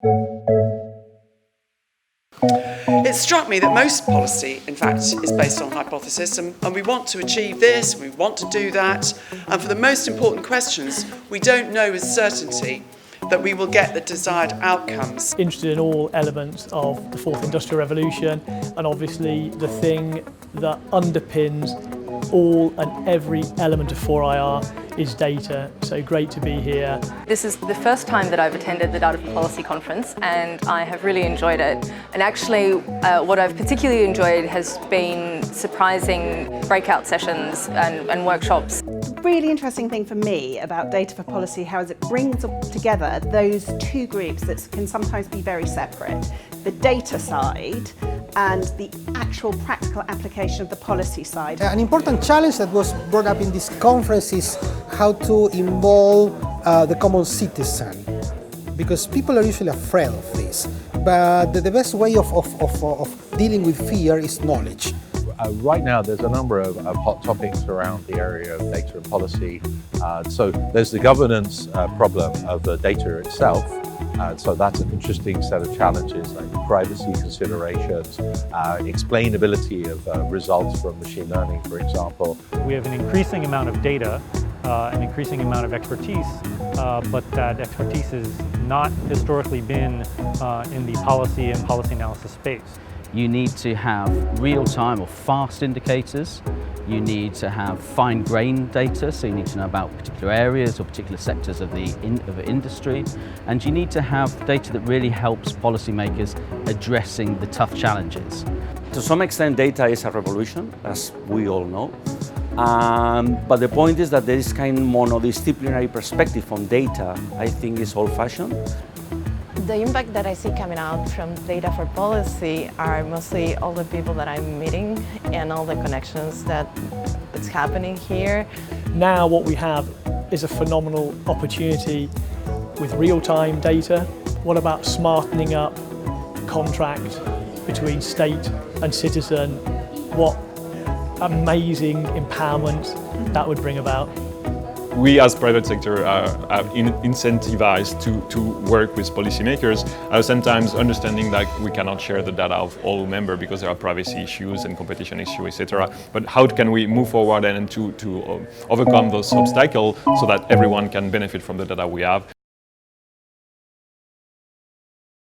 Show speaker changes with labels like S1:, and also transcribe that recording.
S1: It struck me that most policy, in fact, is based on hypothesis, and we want to achieve this, we want to do that, and for the most important questions, we don't know with certainty that we will get the desired outcomes.
S2: Interested in all elements of the fourth industrial revolution, and obviously the thing that underpins all and every element of 4IR is data, so great to be here.
S3: This is the first time that I've attended the Data for Policy conference, and I have really enjoyed it. And actually what I've particularly enjoyed has been surprising breakout sessions and workshops.
S4: The really interesting thing for me about Data for Policy, how it brings together those two groups that can sometimes be very separate. The data side and the actual practical application of the policy side.
S5: An important challenge that was brought up in this conference is how to involve the common citizen, because people are usually afraid of this. But the best way of dealing with fear is knowledge.
S6: Right now there's a number of hot topics around the area of data and policy. So there's the governance problem of the data itself. So that's an interesting set of challenges, like privacy considerations, explainability of results from machine learning, for example.
S7: We have an increasing amount of data, an increasing amount of expertise, but that expertise has not historically been in the policy and policy analysis space.
S8: You need to have real-time or fast indicators. You need to have fine-grained data, so you need to know about particular areas or particular sectors of the industry. And you need to have data that really helps policymakers addressing the tough challenges.
S9: To some extent, data is a revolution, as we all know. But the point is that there is kind of monodisciplinary perspective on data, I think, is old-fashioned.
S10: The impact that I see coming out from Data for Policy are mostly all the people that I'm meeting and all the connections that's happening here.
S2: Now what we have is a phenomenal opportunity with real-time data. What about smartening up contract between state and citizen? What amazing empowerment that would bring about.
S11: We as private sector are incentivized to work with policymakers, sometimes understanding that we cannot share the data of all members because there are privacy issues and competition issues, etc. But how can we move forward and to overcome those obstacles so that everyone can benefit from the data we have?